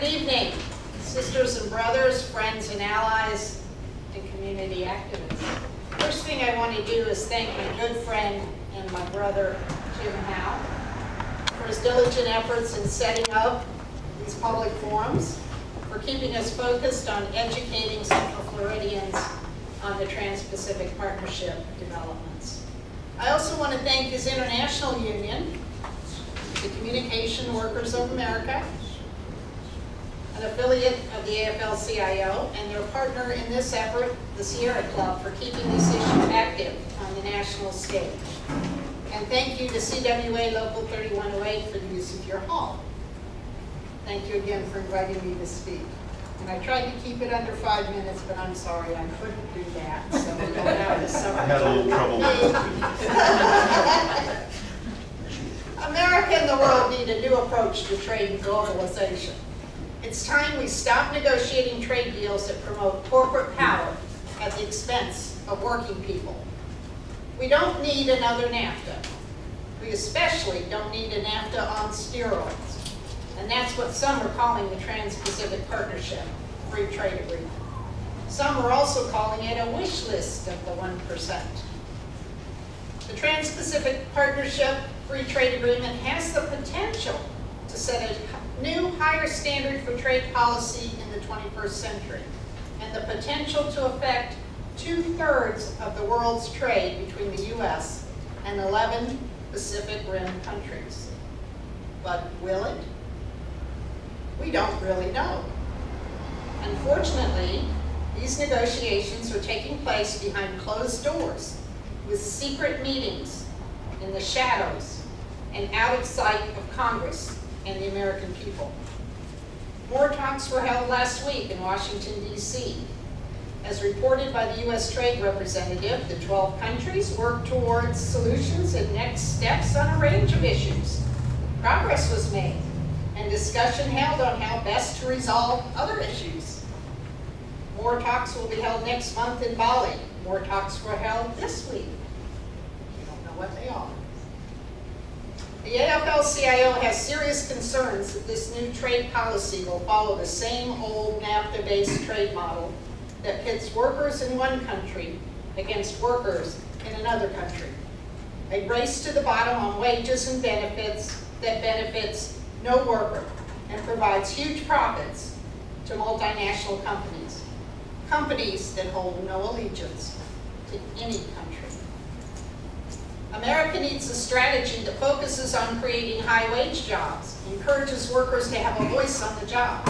evening, sisters and brothers, friends and allies, and community activists. First thing I want to do is thank my good friend and my brother, Jim Howe, for his diligent efforts in setting up these public forums, for keeping us focused on educating Central Floridians on the Trans-Pacific Partnership developments. I also want to thank his international union, the Communication Workers of America, an affiliate of the AFL-CIO, and their partner in this effort, the Sierra Club, for keeping this issue active on the national stage. And thank you to CWA Local 3108 for the use of your hall. Thank you again for inviting me to speak. And I tried to keep it under 5 minutes, but I'm sorry, I couldn't do that. So we're going out this summer. I had a little trouble with it. America and the world need a new approach to trade and globalization. It's time we stop negotiating trade deals that promote corporate power at the expense of working people. We don't need another NAFTA. We especially don't need a NAFTA on steroids. And that's what some are calling the Trans-Pacific Partnership Free Trade Agreement. Some are also calling it a wish list of the 1%. The Trans-Pacific Partnership Free Trade Agreement has the potential to set a new higher standard for trade policy in the 21st century, and the potential to affect 2/3 of the world's trade between the U.S. and 11 Pacific Rim countries. But will it? We don't really know. Unfortunately, these negotiations are taking place behind closed doors, with secret meetings in the shadows and out of sight of Congress and the American people. More talks were held last week in Washington, D.C. As reported by the U.S. Trade Representative, the 12 countries worked towards solutions and next steps on a range of issues. Progress was made, and discussion held on how best to resolve other issues. More talks will be held next month in Bali. More talks were held this week. We don't know what they are. The AFL-CIO has serious concerns that this new trade policy will follow the same old NAFTA-based trade model that pits workers in one country against workers in another country. A race to the bottom on wages and benefits that benefits no worker and provides huge profits to multinational companies, companies that hold no allegiance to any country. America needs a strategy that focuses on creating high-wage jobs, encourages workers to have a voice on the job.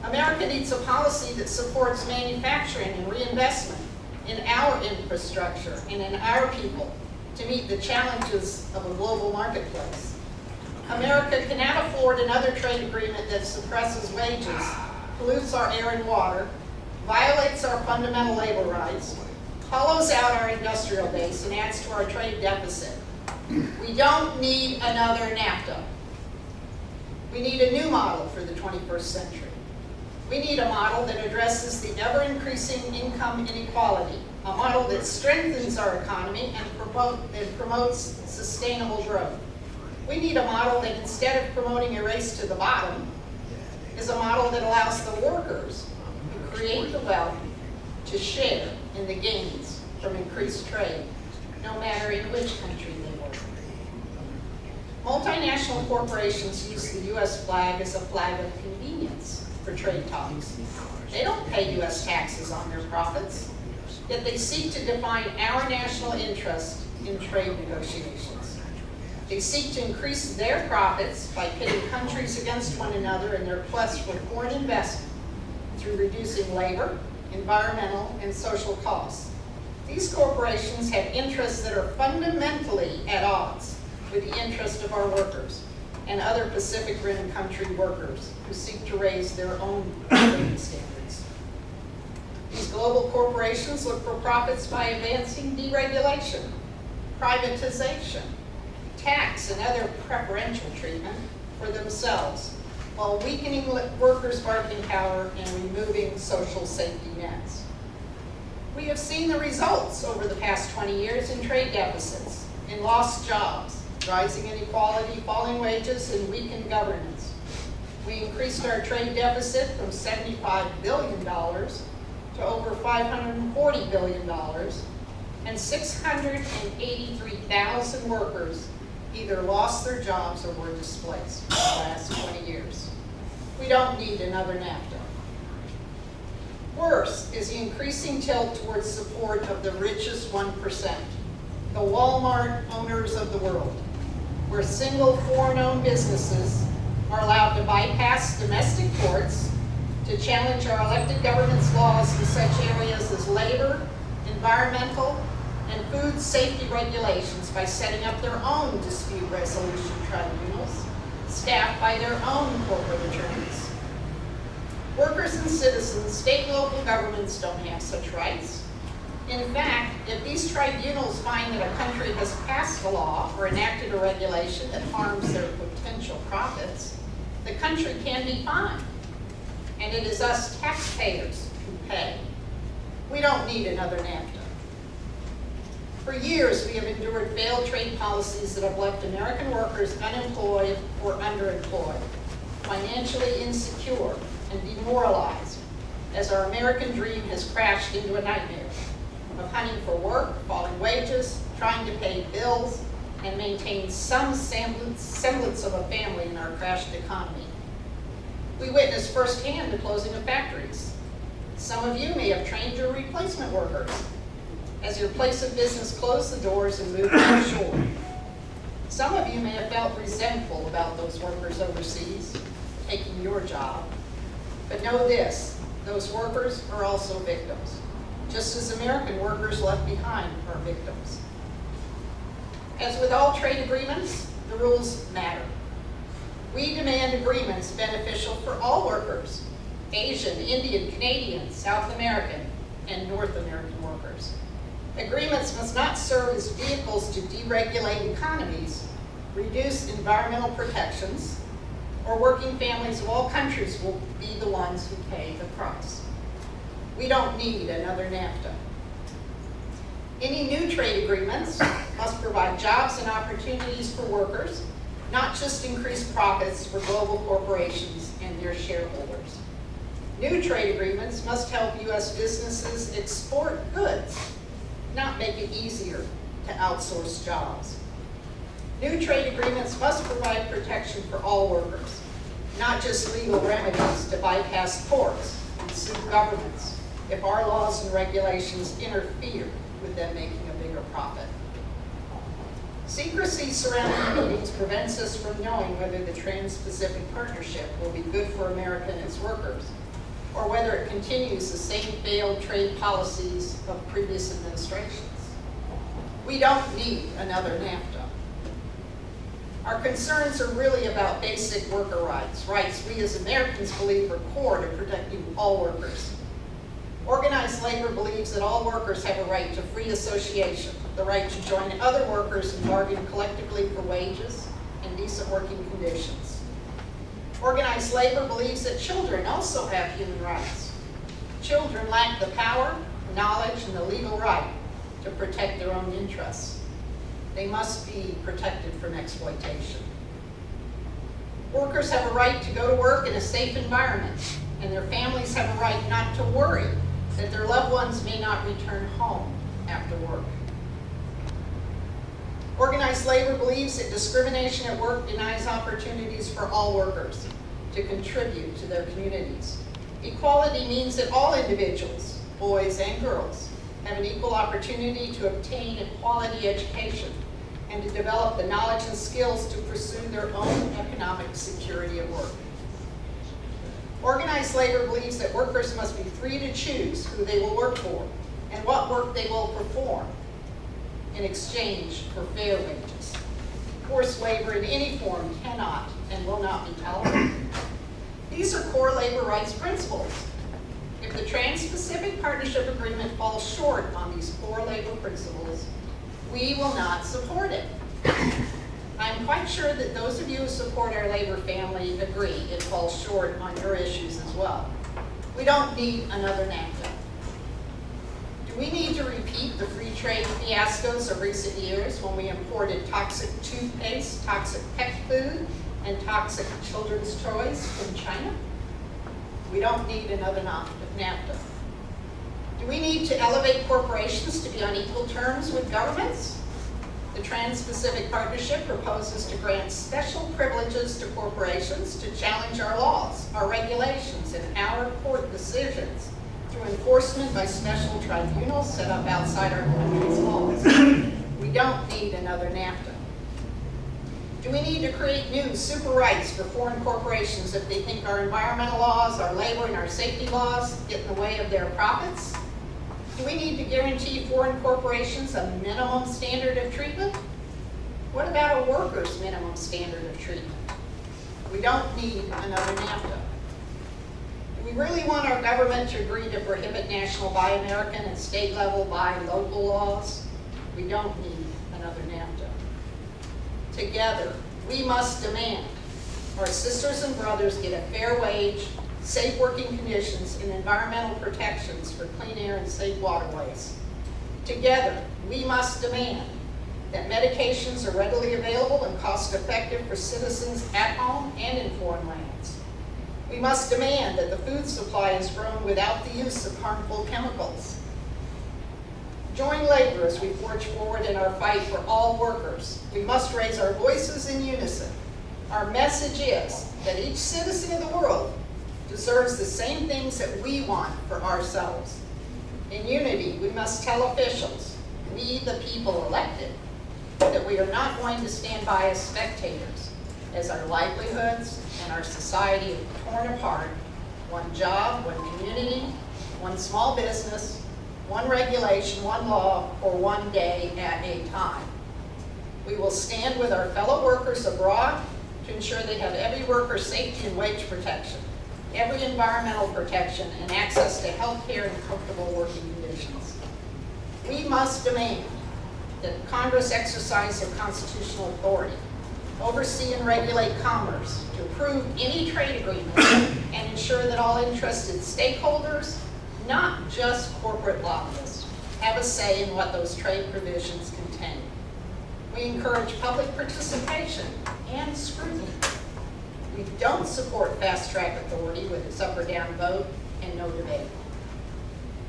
America needs a policy that supports manufacturing and reinvestment in our infrastructure and in our people to meet the challenges of a global marketplace. America cannot afford another trade agreement that suppresses wages, pollutes our air and water, violates our fundamental labor rights, hollows out our industrial base, and adds to our trade deficit. We don't need another NAFTA. We need a new model for the 21st century. We need a model that addresses the ever-increasing income inequality, a model that strengthens our economy and promotes sustainable growth. We need a model that, instead of promoting a race to the bottom, is a model that allows the workers who create the wealth to share in the gains from increased trade, no matter in which country they work. Multinational corporations use the U.S. flag as a flag of convenience for trade talks. They don't pay U.S. taxes on their profits, yet they seek to define our national interest in trade negotiations. They seek to increase their profits by pitting countries against one another in their quest for foreign investment through reducing labor, environmental, and social costs. These corporations have interests that are fundamentally at odds with the interest of our workers and other Pacific Rim country workers who seek to raise their own living standards. These global corporations look for profits by advancing deregulation, privatization, tax, and other preferential treatment for themselves, while weakening workers' bargaining power and removing social safety nets. We have seen the results over the past 20 years in trade deficits, in lost jobs, rising inequality, falling wages, and weakened governance. We increased our trade deficit from $75 billion to over $540 billion, and 683,000 workers either lost their jobs or were displaced in the last 20 years. We don't need another NAFTA. Worse is the increasing tilt towards support of the richest 1%, the Walmart owners of the world, where single foreign-owned businesses are allowed to bypass domestic courts to challenge our elected government's laws in such areas as labor, environmental, and food safety regulations by setting up their own dispute resolution tribunals, staffed by their own corporate attorneys. Workers and citizens, state and local governments don't have such rights. In fact, if these tribunals find that a country has passed a law or enacted a regulation that harms their potential profits, the country can be fined. And it is us taxpayers who pay. We don't need another NAFTA. For years, we have endured failed trade policies that have left American workers unemployed or underemployed, financially insecure, and demoralized, as our American dream has crashed into a nightmare of hunting for work, falling wages, trying to pay bills, and maintain some semblance of a family in our crashed economy. We witnessed firsthand the closing of factories. Some of you may have trained your replacement workers as your place of business closed the doors and moved offshore. Some of you may have felt resentful about those workers overseas taking your job. But know this, those workers are also victims, just as American workers left behind are victims. As with all trade agreements, the rules matter. We demand agreements beneficial for all workers, Asian, Indian, Canadian, South American, and North American workers. Agreements must not serve as vehicles to deregulate economies, reduce environmental protections, or working families of all countries will be the ones who pay the price. We don't need another NAFTA. Any new trade agreements must provide jobs and opportunities for workers, not just increase profits for global corporations and their shareholders. New trade agreements must help U.S. businesses export goods, not make it easier to outsource jobs. New trade agreements must provide protection for all workers, not just legal remedies to bypass courts and sue governments if our laws and regulations interfere with them making a bigger profit. Secrecy surrounding meetings prevents us from knowing whether the Trans-Pacific Partnership will be good for America and its workers, or whether it continues the same failed trade policies of previous administrations. We don't need another NAFTA. Our concerns are really about basic worker rights, rights we as Americans believe are core to protecting all workers. Organized labor believes that all workers have a right to free association, the right to join other workers and bargain collectively for wages and decent working conditions. Organized labor believes that children also have human rights. Children lack the power, knowledge, and the legal right to protect their own interests. They must be protected from exploitation. Workers have a right to go to work in a safe environment, and their families have a right not to worry that their loved ones may not return home after work. Organized labor believes that discrimination at work denies opportunities for all workers to contribute to their communities. Equality means that all individuals, boys and girls, have an equal opportunity to obtain a quality education and to develop the knowledge and skills to pursue their own economic security at work. Organized labor believes that workers must be free to choose who they will work for and what work they will perform in exchange for fair wages. Forced labor in any form cannot and will not be tolerated. These are core labor rights principles. If the Trans-Pacific Partnership Agreement falls short on these core labor principles, we will not support it. I'm quite sure that those of you who support our labor family agree it falls short on your issues as well. We don't need another NAFTA. Do we need to repeat the free trade fiascos of recent years when we imported toxic toothpaste, toxic pet food, and toxic children's toys from China? We don't need another NAFTA. Do we need to elevate corporations to be on equal terms with governments? The Trans-Pacific Partnership proposes to grant special privileges to corporations to challenge our laws, our regulations, and our court decisions through enforcement by special tribunals set up outside our country's laws. We don't need another NAFTA. Do we need to create new super rights for foreign corporations if they think our environmental laws, our labor, and our safety laws get in the way of their profits? Do we need to guarantee foreign corporations a minimum standard of treatment? What about a worker's minimum standard of treatment? We don't need another NAFTA. Do we really want our government to agree to prohibit national Buy American and state level Buy local laws? We don't need another NAFTA. Together, we must demand our sisters and brothers get a fair wage, safe working conditions, and environmental protections for clean air and safe waterways. Together, we must demand that medications are readily available and cost-effective for citizens at home and in foreign lands. We must demand that the food supply is grown without the use of harmful chemicals. Join labor as we forge forward in our fight for all workers. We must raise our voices in unison. Our message is that each citizen of the world deserves the same things that we want for ourselves. In unity, we must tell officials, we the people elected, that we are not going to stand by as spectators as our livelihoods and our society are torn apart, one job, one community, one small business, one regulation, one law, or one day at a time. We will stand with our fellow workers abroad to ensure they have every worker's safety and wage protection, every environmental protection, and access to health care and comfortable working conditions. We must demand that Congress exercise their constitutional authority, oversee and regulate commerce, to approve any trade agreement, and ensure that all interested stakeholders, not just corporate lobbyists, have a say in what those trade provisions contain. We encourage public participation and scrutiny. We don't support fast-track authority with its up or down vote and no debate.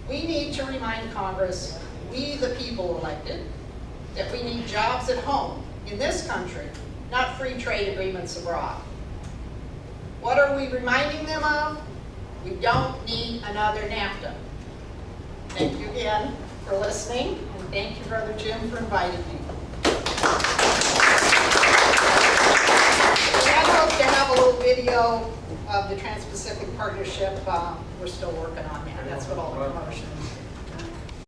We need to remind Congress, we the people elected, that we need jobs at home, in this country, not free trade agreements abroad. What are we reminding them of? We don't need another NAFTA. Thank you again for listening, and thank you, Brother Jim, for inviting me. I hope to have a little video of the Trans-Pacific Partnership. We're still working on that. That's what all